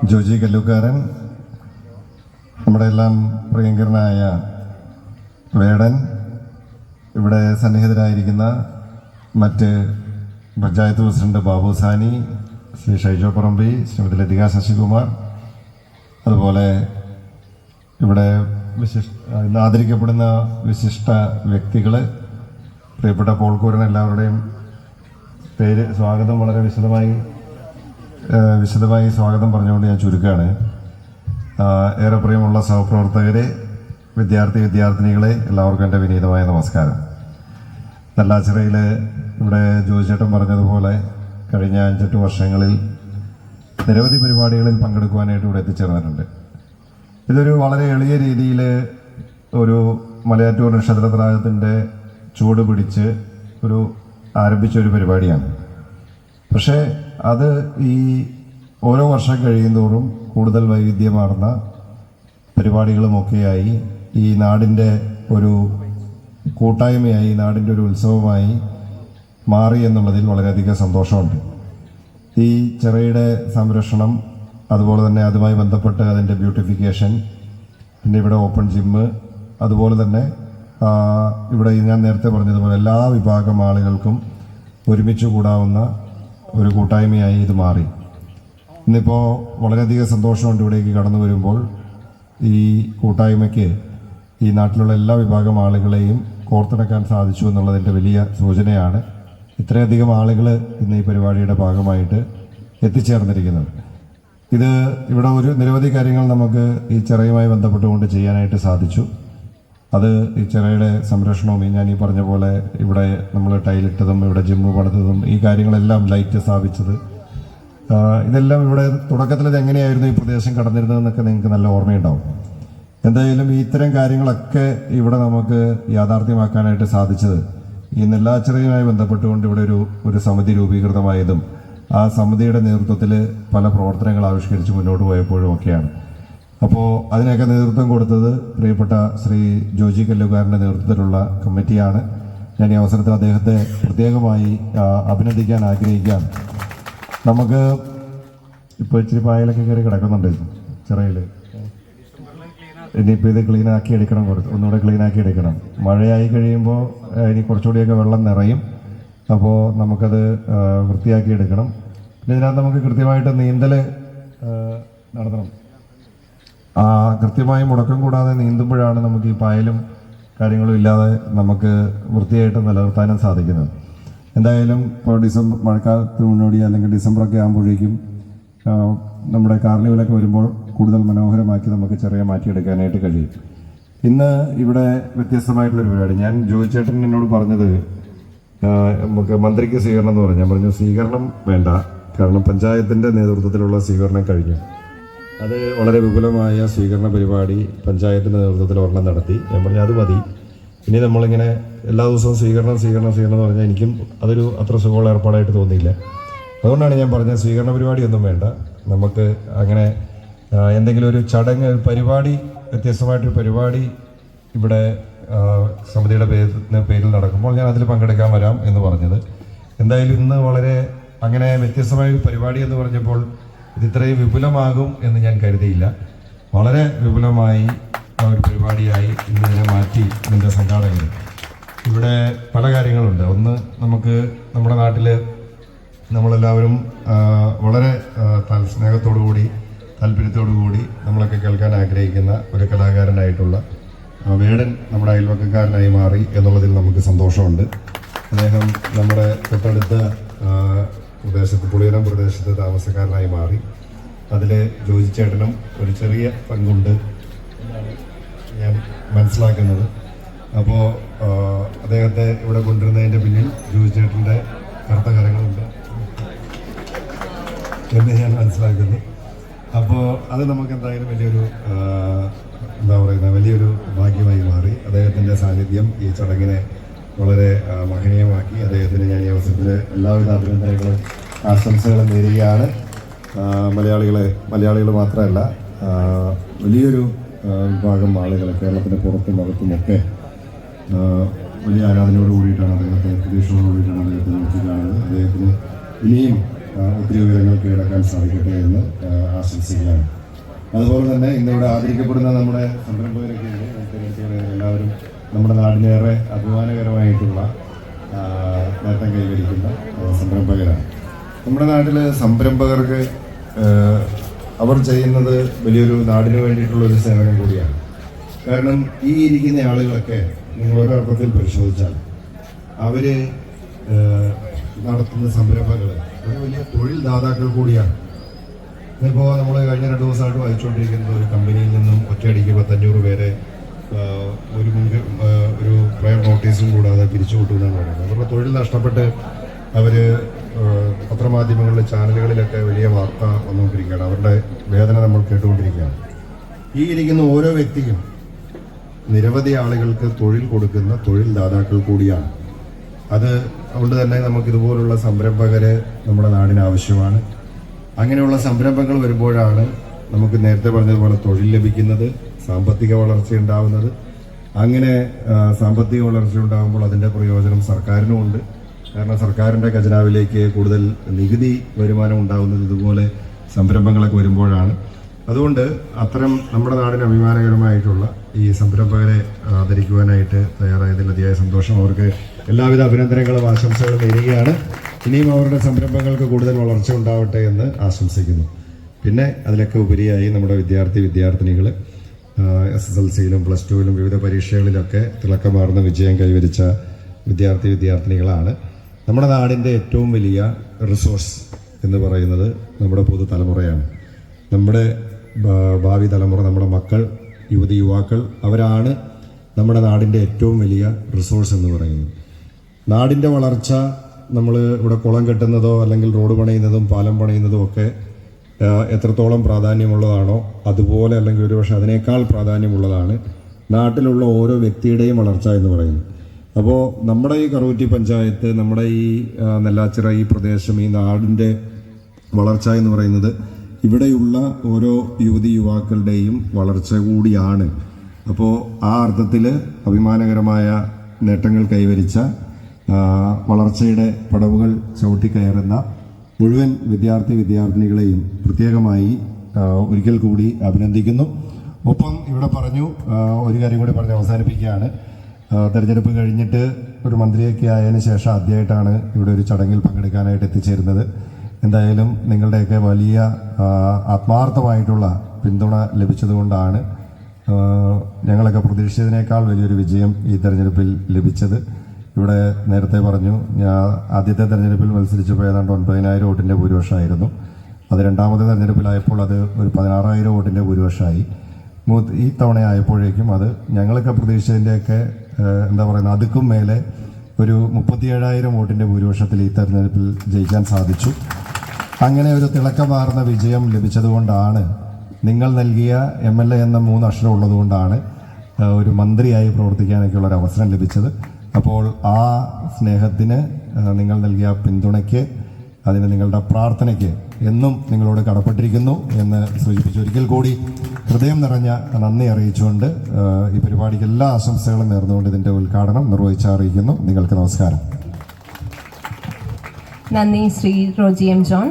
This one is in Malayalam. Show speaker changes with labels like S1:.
S1: ജോജി കല്ലൂക്കാരൻ, നമ്മുടെ എല്ലാം പ്രിയങ്കരനായ വേടൻ, ഇവിടെ സന്നിഹിതരായിരിക്കുന്ന മറ്റ് പഞ്ചായത്ത് പ്രസിഡന്റ് ബാബു സാനി, ശ്രീ ഷൈജോ പറമ്പി, ശ്രീമതി ലതിക ശശികുമാർ, അതുപോലെ ഇവിടെ ഇന്ന് ആദരിക്കപ്പെടുന്ന വിശിഷ്ട വ്യക്തികൾ, പ്രിയപ്പെട്ട പോൾക്കൂരൻ, എല്ലാവരുടെയും പേര് സ്വാഗതം വളരെ വിശദമായി സ്വാഗതം പറഞ്ഞുകൊണ്ട് ഞാൻ ചുരുക്കുകയാണ്. ഏറെ പ്രിയമുള്ള സഹപ്രവർത്തകരെ, വിദ്യാർത്ഥിനികളെ, എല്ലാവർക്കും എൻ്റെ വിനീതമായ നമസ്കാരം. നെല്ലാച്ചിറയിൽ ഇവിടെ ജോജിച്ചേട്ടൻ പറഞ്ഞതുപോലെ കഴിഞ്ഞ 5-8 വർഷങ്ങളിൽ നിരവധി പരിപാടികളിൽ പങ്കെടുക്കുവാനായിട്ട് ഇവിടെ എത്തിച്ചേർന്നിട്ടുണ്ട്. ഇതൊരു വളരെ എളിയ രീതിയിൽ ഒരു മലയാറ്റൂർ നക്ഷത്രത്രാഗത്തിൻ്റെ ചൂട് പിടിച്ച് ആരംഭിച്ചൊരു പരിപാടിയാണ്. പക്ഷേ അത് ഈ ഓരോ വർഷം കഴിയുന്തോറും കൂടുതൽ വൈവിധ്യമാർന്ന പരിപാടികളുമൊക്കെയായി ഈ നാടിൻ്റെ ഒരു കൂട്ടായ്മയായി, നാടിൻ്റെ ഒരു ഉത്സവമായി മാറി എന്നുള്ളതിൽ വളരെയധികം സന്തോഷമുണ്ട്. ഈ ചിറയുടെ സംരക്ഷണം, അതുപോലെ തന്നെ അതുമായി ബന്ധപ്പെട്ട് അതിൻ്റെ ബ്യൂട്ടിഫിക്കേഷൻ, പിന്നെ ഇവിടെ ഓപ്പൺ ജിമ്മ്, അതുപോലെ തന്നെ ഇവിടെ ഞാൻ നേരത്തെ പറഞ്ഞതുപോലെ എല്ലാ വിഭാഗം ആളുകൾക്കും ഒരുമിച്ച് കൂടാവുന്ന ഒരു കൂട്ടായ്മയായി ഇത് മാറി. ഇന്നിപ്പോൾ വളരെയധികം സന്തോഷമുണ്ട് ഇവിടേക്ക് കടന്നു വരുമ്പോൾ. ഈ കൂട്ടായ്മയ്ക്ക് ഈ നാട്ടിലുള്ള എല്ലാ വിഭാഗം ആളുകളെയും കോർത്തിണക്കാൻ സാധിച്ചു എന്നുള്ളതിൻ്റെ വലിയ സൂചനയാണ് ഇത്രയധികം ആളുകൾ ഇന്ന് ഈ പരിപാടിയുടെ ഭാഗമായിട്ട് എത്തിച്ചേർന്നിരിക്കുന്നത്. ഇവിടെ നിരവധി കാര്യങ്ങൾ നമുക്ക് ഈ ചിറയുമായി ബന്ധപ്പെട്ടുകൊണ്ട് ചെയ്യാനായിട്ട് സാധിച്ചു. അത് ഈ ചിറയുടെ സംരക്ഷണവും, ഞാൻ ഈ പറഞ്ഞ പോലെ ഇവിടെ നമ്മൾ ടൈലിട്ടതും, ഇവിടെ ജിമ്മ് പണിതതും, ഈ കാര്യങ്ങളെല്ലാം ലൈറ്റ് സ്ഥാപിച്ചത്, ഇതെല്ലാം ഇവിടെ തുടക്കത്തിൽ ഇത് എങ്ങനെയായിരുന്നു ഈ പ്രദേശം കടന്നിരുന്നതെന്നൊക്കെ നിങ്ങൾക്ക് നല്ല ഓർമ്മയുണ്ടാവും. എന്തായാലും ഇത്തരം കാര്യങ്ങളൊക്കെ ഇവിടെ നമുക്ക് യാഥാർത്ഥ്യമാക്കാനായിട്ട് സാധിച്ചത് ഈ നെല്ലാച്ചിറയുമായി ബന്ധപ്പെട്ടുകൊണ്ട് ഇവിടെ ഒരു സമിതി രൂപീകൃതമായതും ആ സമിതിയുടെ നേതൃത്വത്തിൽ പല പ്രവർത്തനങ്ങൾ ആവിഷ്കരിച്ച് മുന്നോട്ട് പോയപ്പോഴും ഒക്കെയാണ്. അപ്പോൾ അതിനൊക്കെ നേതൃത്വം കൊടുത്തത് പ്രിയപ്പെട്ട ശ്രീ ജോജി കല്ലൂക്കാരൻ്റെ നേതൃത്വത്തിലുള്ള കമ്മിറ്റിയാണ്. ഞാൻ ഈ അവസരത്തിൽ അദ്ദേഹത്തെ പ്രത്യേകമായി അഭിനന്ദിക്കാൻ ആഗ്രഹിക്കുകയാണ്. നമുക്ക് ഇപ്പോൾ ഇച്ചിരി പായലൊക്കെ കയറി കിടക്കുന്നുണ്ട് ചിറയിൽ. ഇനിയിപ്പോൾ ഇത് ക്ലീനാക്കി എടുക്കണം, ഒന്നുകൂടെ ക്ലീനാക്കി എടുക്കണം. മഴയായി കഴിയുമ്പോൾ ഇനി കുറച്ചുകൂടിയൊക്കെ വെള്ളം നിറയും. അപ്പോൾ നമുക്കത് വൃത്തിയാക്കി എടുക്കണം. പിന്നെ ഇതിനകത്ത് നമുക്ക് കൃത്യമായിട്ട് നീന്തൽ നടത്തണം. കൃത്യമായി മുടക്കം കൂടാതെ നീന്തുമ്പോഴാണ് നമുക്ക് ഈ പായലും കാര്യങ്ങളും ഇല്ലാതെ നമുക്ക് വൃത്തിയായിട്ട് നിലനിർത്താനും സാധിക്കുന്നത്. എന്തായാലും ഇപ്പോൾ മഴക്കാലത്ത് മുന്നോടി അല്ലെങ്കിൽ ഡിസംബറൊക്കെ ആകുമ്പോഴേക്കും നമ്മുടെ കാർണിവലൊക്കെ വരുമ്പോൾ കൂടുതൽ മനോഹരമാക്കി നമുക്ക് ചെറിയ മാറ്റിയെടുക്കാനായിട്ട് കഴിയും. ഇന്ന് ഇവിടെ വ്യത്യസ്തമായിട്ടുള്ളൊരു പരിപാടി. ഞാൻ ജോയിച്ചേട്ടൻ എന്നോട് പറഞ്ഞത് നമുക്ക് മന്ത്രിക്ക് സ്വീകരണം എന്ന് പറഞ്ഞു. ഞാൻ പറഞ്ഞു സ്വീകരണം വേണ്ട, കാരണം പഞ്ചായത്തിൻ്റെ നേതൃത്വത്തിലുള്ള സ്വീകരണം കഴിഞ്ഞു. അത് വളരെ വിപുലമായ സ്വീകരണ പരിപാടി പഞ്ചായത്തിൻ്റെ നേതൃത്വത്തിൽ ഒരെണ്ണം നടത്തി. ഞാൻ പറഞ്ഞു അത് മതി. ഇനി നമ്മളിങ്ങനെ എല്ലാ ദിവസവും സ്വീകരണം എന്ന് പറഞ്ഞാൽ എനിക്കും അതൊരു അത്ര സുഖമുള്ള ഏർപ്പാടായിട്ട് തോന്നിയില്ല. അതുകൊണ്ടാണ് ഞാൻ പറഞ്ഞത് സ്വീകരണ പരിപാടിയൊന്നും വേണ്ട, നമുക്ക് അങ്ങനെ എന്തെങ്കിലും ഒരു ചടങ്ങ്, പരിപാടി, വ്യത്യസ്തമായിട്ടൊരു പരിപാടി ഇവിടെ സമിതിയുടെ പേരിൽ നടക്കുമ്പോൾ ഞാൻ അതിൽ പങ്കെടുക്കാൻ വരാം എന്ന് പറഞ്ഞത്. എന്തായാലും ഇന്ന് വളരെ അങ്ങനെ വ്യത്യസ്തമായ ഒരു പരിപാടി എന്ന് പറഞ്ഞപ്പോൾ ഇത് ഇത്രയും വിപുലമാകും എന്ന് ഞാൻ കരുതിയില്ല. വളരെ വിപുലമായി ഒരു പരിപാടിയായി ഇന്നിതിനെ മാറ്റി ഇതിൻ്റെ സംഘാടകർ. ഇവിടെ പല കാര്യങ്ങളുണ്ട്. ഒന്ന്, നമുക്ക് നമ്മുടെ നാട്ടിൽ നമ്മളെല്ലാവരും വളരെ സ്നേഹത്തോടുകൂടി, താല്പര്യത്തോടുകൂടി നമ്മളൊക്കെ കേൾക്കാൻ ആഗ്രഹിക്കുന്ന ഒരു കലാകാരനായിട്ടുള്ള വേടൻ നമ്മുടെ അയൽവക്കക്കാരനായി മാറി എന്നുള്ളതിൽ നമുക്ക് സന്തോഷമുണ്ട്. അദ്ദേഹം നമ്മുടെ തൊട്ടടുത്ത പ്രദേശത്ത്, പുളിയരം പ്രദേശത്ത് താമസക്കാരനായി മാറി. അതിൽ ജോജിച്ചേട്ടനും ഒരു ചെറിയ പങ്കുണ്ട് എന്നാണ് ഞാൻ മനസ്സിലാക്കുന്നത്. അപ്പോൾ അദ്ദേഹത്തെ ഇവിടെ കൊണ്ടുവരുന്നതിൻ്റെ പിന്നിൽ ജോജിച്ചേട്ടൻ്റെ കറുത്ത കരങ്ങളുണ്ട് എന്ന് ഞാൻ മനസ്സിലാക്കുന്നു. അപ്പോൾ അത് നമുക്ക് എന്തായാലും വലിയൊരു ഭാഗ്യമായി മാറി. അദ്ദേഹത്തിൻ്റെ സാന്നിധ്യം ഈ ചടങ്ങിനെ വളരെ മഹനീയമാക്കി. അദ്ദേഹത്തിന് ഞാൻ ഈ അവസരത്തിൽ എല്ലാവിധ അഭിനന്ദനങ്ങളും ആശംസകളും നേരുകയാണ്. മലയാളികൾ മാത്രമല്ല, വലിയൊരു വിഭാഗം ആളുകൾ കേരളത്തിൻ്റെ പുറത്തും അകത്തുമൊക്കെ വലിയ ആരാധനയോട് കൂടിയിട്ടാണ് അദ്ദേഹത്തെ, പ്രതീക്ഷയോട് കൂടിയിട്ടാണ് അദ്ദേഹത്തെ നോക്കിക്കാണുന്നത്. അദ്ദേഹത്തിന് ഇനിയും ഒത്തിരി ഉയരങ്ങൾ കീഴടക്കാൻ സാധിക്കട്ടെ എന്ന് ആശംസിക്കുകയാണ്. അതുപോലെ തന്നെ ഇന്നിവിടെ ആദരിക്കപ്പെടുന്ന നമ്മുടെ സംരംഭകരൊക്കെ ഉണ്ട്. എല്ലാവരും നമ്മുടെ നാടിനേറെ അഭിമാനകരമായിട്ടുള്ള നേട്ടം കൈവരിക്കുന്ന സംരംഭകരാണ്. നമ്മുടെ നാട്ടിൽ സംരംഭകർക്ക് അവർ ചെയ്യുന്നത് വലിയൊരു നാടിന് വേണ്ടിയിട്ടുള്ളൊരു സേവനം കൂടിയാണ്. കാരണം ഈ ഇരിക്കുന്ന ആളുകളൊക്കെ നിങ്ങൾ ഒരർത്ഥത്തിൽ പരിശോധിച്ചാൽ അവർ നടത്തുന്ന സംരംഭങ്ങൾ ഒരു വലിയ തൊഴിൽ ദാതാക്കൾ കൂടിയാണ്. ഇപ്പോൾ നമ്മൾ കഴിഞ്ഞ 2 ദിവസമായിട്ട് വായിച്ചുകൊണ്ടിരിക്കുന്നത് ഒരു കമ്പനിയിൽ നിന്നും ഒറ്റയടിക്ക് 500 പേരെ ഒരു പ്രയർ നോട്ടീസും കൂടാതെ പിരിച്ചുവിട്ടുമെന്നാണ് പറയുന്നത്. അവരുടെ തൊഴിൽ നഷ്ടപ്പെട്ട് അവർ പത്രമാധ്യമങ്ങളിലെ ചാനലുകളിലൊക്കെ വലിയ വാർത്ത വന്നുകൊണ്ടിരിക്കുകയാണ്. അവരുടെ വേദന നമ്മൾ കേട്ടുകൊണ്ടിരിക്കുകയാണ്. ഈ ഇരിക്കുന്ന ഓരോ വ്യക്തിയും നിരവധി ആളുകൾക്ക് തൊഴിൽ കൊടുക്കുന്ന തൊഴിൽ ദാതാക്കൾ കൂടിയാണ്. അതുകൊണ്ട് തന്നെ നമുക്കിതുപോലുള്ള സംരംഭകരെ നമ്മുടെ നാടിന് ആവശ്യമാണ്. അങ്ങനെയുള്ള സംരംഭങ്ങൾ വരുമ്പോഴാണ് നമുക്ക് നേരത്തെ പറഞ്ഞതുപോലെ തൊഴിൽ ലഭിക്കുന്നത്, സാമ്പത്തിക വളർച്ച ഉണ്ടാവുന്നത്. അങ്ങനെ സാമ്പത്തിക വളർച്ച ഉണ്ടാകുമ്പോൾ അതിൻ്റെ പ്രയോജനം സർക്കാരിനുമുണ്ട്. കാരണം സർക്കാരിൻ്റെ ഖജനാവിലേക്ക് കൂടുതൽ നികുതി വരുമാനം ഉണ്ടാകുന്നത് ഇതുപോലെ സംരംഭങ്ങളൊക്കെ വരുമ്പോഴാണ്. അതുകൊണ്ട് അത്തരം നമ്മുടെ നാടിന് അഭിമാനകരമായിട്ടുള്ള ഈ സംരംഭകരെ ആദരിക്കുവാനായിട്ട് തയ്യാറായതിൽ അതിയായ സന്തോഷം. അവർക്ക് എല്ലാവിധ അഭിനന്ദനങ്ങളും ആശംസകളും നേരുകയാണ്. ഇനിയും അവരുടെ സംരംഭങ്ങൾക്ക് കൂടുതൽ വളർച്ച ഉണ്ടാവട്ടെ എന്ന് ആശംസിക്കുന്നു. പിന്നെ അതിലൊക്കെ ഉപരിയായി നമ്മുടെ വിദ്യാർത്ഥിനികൾ SSLCയിലും +2ലും വിവിധ പരീക്ഷകളിലൊക്കെ തിളക്കമാർന്ന വിജയം കൈവരിച്ച വിദ്യാർത്ഥിനികളാണ്. നമ്മുടെ നാടിൻ്റെ ഏറ്റവും വലിയ റിസോഴ്സ് എന്ന് പറയുന്നത് നമ്മുടെ പുതുതലമുറയാണ്. നമ്മുടെ ഭാവി തലമുറ, നമ്മുടെ മക്കൾ, യുവതി-യുവാക്കൾ, അവരാണ് നമ്മുടെ നാടിൻ്റെ ഏറ്റവും വലിയ റിസോഴ്സ് എന്ന് പറയുന്നത്. നാടിൻ്റെ വളർച്ച നമ്മൾ ഇവിടെ കുളം കെട്ടുന്നതോ അല്ലെങ്കിൽ റോഡ് പണിയുന്നതും പാലം പണിയുന്നതും ഒക്കെ എത്രത്തോളം പ്രാധാന്യമുള്ളതാണോ അതുപോലെ, അല്ലെങ്കിൽ ഒരുപക്ഷെ അതിനേക്കാൾ പ്രാധാന്യമുള്ളതാണ് നാട്ടിലുള്ള ഓരോ വ്യക്തിയുടെയും വളർച്ച എന്ന് പറയുന്നത്. അപ്പോൾ നമ്മുടെ ഈ കറുകുറ്റി പഞ്ചായത്ത്, നമ്മുടെ ഈ നെല്ലാച്ചിറ ഈ പ്രദേശം, ഈ നാടിൻ്റെ വളർച്ച എന്ന് പറയുന്നത് ഇവിടെയുള്ള ഓരോ യുവതി-യുവാക്കളുടെയും വളർച്ച കൂടിയാണ്. അപ്പോൾ ആ അർത്ഥത്തിൽ അഭിമാനകരമായ നേട്ടങ്ങൾ കൈവരിച്ച വളർച്ചയുടെ പടവുകൾ ചവിട്ടിക്കയറുന്ന മുഴുവൻ വിദ്യാർത്ഥിനികളെയും പ്രത്യേകമായി ഒരിക്കൽ കൂടി അഭിനന്ദിക്കുന്നു. ഒപ്പം ഇവിടെ പറഞ്ഞു ഒരു കാര്യം കൂടി പറഞ്ഞ് അവസാനിപ്പിക്കുകയാണ്. തെരഞ്ഞെടുപ്പ് കഴിഞ്ഞിട്ട് ഒരു മന്ത്രിയൊക്കെ ആയതിനു ശേഷം ആദ്യമായിട്ടാണ് ഇവിടെ ഒരു ചടങ്ങിൽ പങ്കെടുക്കാനായിട്ട് എത്തിച്ചേരുന്നത്. എന്തായാലും നിങ്ങളുടെയൊക്കെ വലിയ ആത്മാർത്ഥമായിട്ടുള്ള പിന്തുണ ലഭിച്ചതുകൊണ്ടാണ് ഞങ്ങളൊക്കെ പ്രതീക്ഷിച്ചതിനേക്കാൾ വലിയൊരു വിജയം ഈ തെരഞ്ഞെടുപ്പിൽ ലഭിച്ചത്. ഇവിടെ നേരത്തെ പറഞ്ഞു, ഞാൻ ആദ്യത്തെ തെരഞ്ഞെടുപ്പിൽ മത്സരിച്ചപ്പോൾ ഏതാണ്ട് 9,000 വോട്ടിൻ്റെ ഭൂരിപക്ഷമായിരുന്നു. അത് രണ്ടാമത്തെ തെരഞ്ഞെടുപ്പിലായപ്പോൾ അത് ഒരു 16,000 വോട്ടിൻ്റെ ഭൂരിപക്ഷമായി. ഈ തവണ ആയപ്പോഴേക്കും അത് ഞങ്ങളൊക്കെ പ്രതീക്ഷിച്ചതിൻ്റെയൊക്കെ എന്താ പറയുന്നത് അതുക്കും മേലെ ഒരു 37,000 വോട്ടിൻ്റെ ഭൂരിപക്ഷത്തിൽ ഈ തെരഞ്ഞെടുപ്പിൽ ജയിക്കാൻ സാധിച്ചു. അങ്ങനെ ഒരു തിളക്കമാർന്ന വിജയം ലഭിച്ചതുകൊണ്ടാണ്, നിങ്ങൾ നൽകിയ MLA എന്ന 3 അക്ഷരം ഉള്ളതുകൊണ്ടാണ് ഒരു മന്ത്രിയായി പ്രവർത്തിക്കാനൊക്കെയുള്ള ഒരു അവസരം ലഭിച്ചത്. അപ്പോൾ ആ സ്നേഹത്തിന്, നിങ്ങൾ നൽകിയ പിന്തുണയ്ക്ക്, അതിന് നിങ്ങളുടെ പ്രാർത്ഥനയ്ക്ക് എന്നും നിങ്ങളോട് കടപ്പെട്ടിരിക്കുന്നു എന്ന് സൂചിപ്പിച്ച് ഒരിക്കൽ കൂടി ഹൃദയം നിറഞ്ഞ നന്ദി അറിയിച്ചുകൊണ്ട് ഈ പരിപാടിക്ക് എല്ലാ ആശംസകളും നേർന്നുകൊണ്ട് ഇതിൻ്റെ ഉദ്ഘാടനം നിർവഹിച്ച് അറിയിക്കുന്നു. നിങ്ങൾക്ക് നമസ്കാരം.
S2: നന്ദി ശ്രീ റോജി M. ജോൺ.